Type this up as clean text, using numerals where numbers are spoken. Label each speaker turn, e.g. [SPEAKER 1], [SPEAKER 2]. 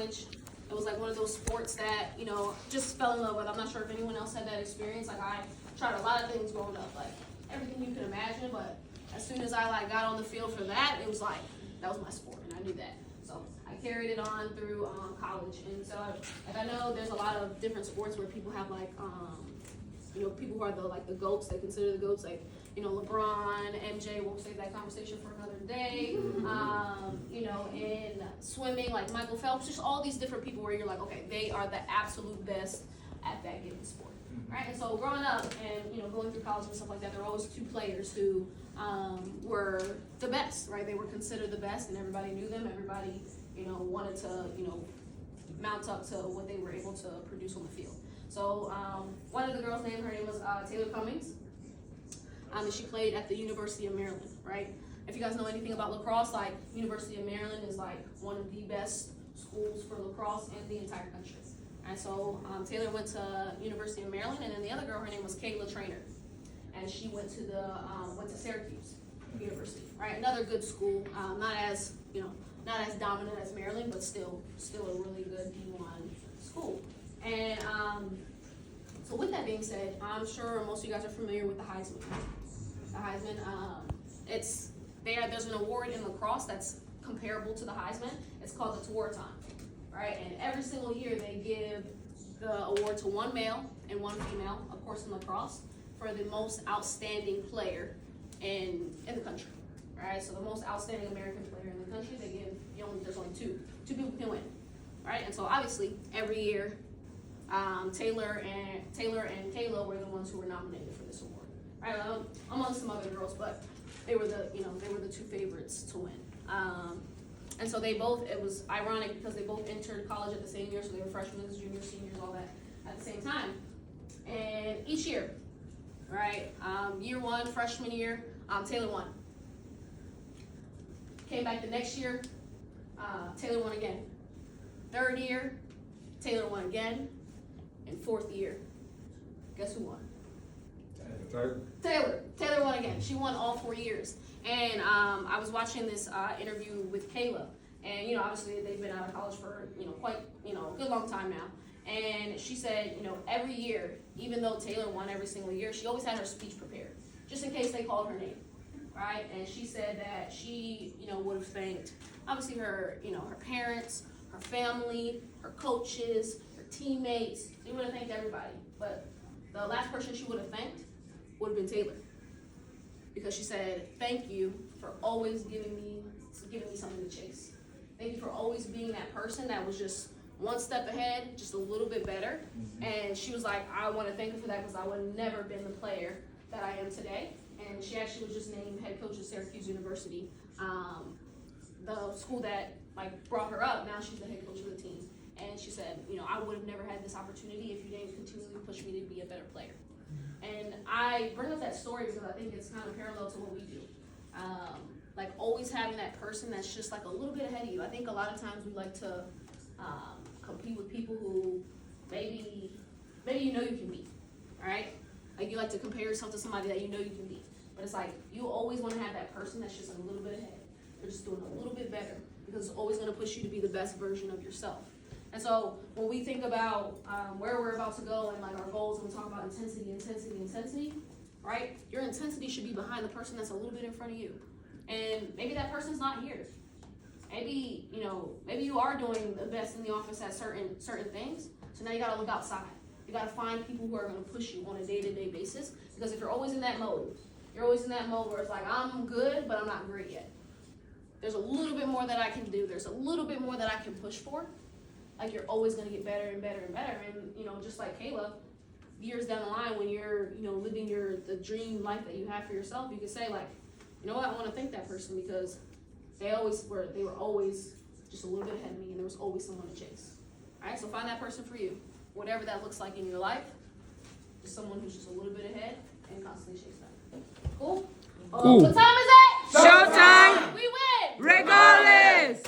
[SPEAKER 1] college. It was like one of those sports that, you know, just fell in love with. I'm not sure if anyone else had that experience. Like, I tried a lot of things growing up, like everything you could imagine, but as soon as I like got on the field for that, it was like, that was my sport, and I knew that. So I carried it on through college. And so I know there's a lot of different sports where people have like, you know, people who are the GOATs, they consider the GOATs, like, you know, LeBron, MJ, we'll save that conversation for another day. You know, in swimming, like Michael Phelps, just all these different people where you're like, okay, they are the absolute best at that given sport, right? And so growing up and, you know, going through college and stuff like that, there were always two players who were the best, right? They were considered the best, and everybody knew them. Everybody, you know, wanted to, you know, mount up to what they were able to produce on the field. So one of the girls' her name was Taylor Cummings. And she played at the University of Maryland, right? If you guys know anything about lacrosse, like University of Maryland is like one of the best schools for lacrosse in the entire country. And so Taylor went to University of Maryland, and then the other girl, her name was Mikailla, and she went to Syracuse University, right? Another good school, not as, you know, not as dominant as Maryland, but still a really good D1 school. And so with that being said, I'm sure most of you guys are familiar with the Heisman. The Heisman, there's an award in lacrosse that's comparable to the Heisman. It's called the Tewaaraton, right? And every single year they give the award to one male and one female, of course in lacrosse, for the most outstanding player in the country, right? So the most outstanding American player in the country, they give, there's only two people can win, right? And so obviously every year, Taylor and Kayla were the ones who were nominated for this award, right? Among some other girls, but they were the two favorites to win. And so it was ironic because they both entered college at the same year, so they were freshmen, juniors, seniors, all that at the same time. And each year, right, year one, freshman year, Taylor won. Came back the next year, Taylor won again. Third year, Taylor won again. And fourth year, guess who won? Taylor won again. She won all 4 years. And I was watching this interview with Kayla, and obviously they've been out of college for quite a good long time now. And she said, every year, even though Taylor won every single year, she always had her speech prepared, just in case they called her name, right? And she said that she would have thanked obviously her her parents, her family, her coaches, her teammates. She would have thanked everybody, but the last person she would have thanked would have been Taylor, because she said, "Thank you for always giving me something to chase. Thank you for always being that person that was just one step ahead, just a little bit better." And she was like, "I want to thank her for that because I would have never been the player that I am today." And she actually was just named head coach of Syracuse University, the school that brought her up. Now she's the head coach of the team. And she said, "I would have never had this opportunity if you didn't continually push me to be a better player." And I bring up that story because I think it's kind of parallel to what we do. Always having that person that's just a little bit ahead of you. I think a lot of times we like to compete with people who maybe you can beat, right? You like to compare yourself to somebody that you can beat. But it's you always want to have that person that's just a little bit ahead. They're just doing a little bit better, because it's always going to push you to be the best version of yourself. And so when we think about where we're about to go and our goals, and we talk about intensity, right? Your intensity should be behind the person that's a little bit in front of you. And maybe that person's not here. Maybe you are doing the best in the office at certain things. So now you got to look outside. You got to find people who are going to push you on a day-to-day basis. Because if you're always in that mode, where it's I'm good, but I'm not great yet. There's a little bit more that I can do. There's a little bit more that I can push for. You're always going to get better and better and better. And, just like Kayla, years down the line when you're, living the dream life that you have for yourself, you can say, you know what, I want to thank that person because they were always just a little bit ahead of me, and there was always someone to chase. All right, so find that person for you, whatever that looks like in your life, just someone who's just a little bit ahead and constantly chase that. Cool? What time is it?
[SPEAKER 2] Showtime!
[SPEAKER 1] We win!
[SPEAKER 2] Regardless!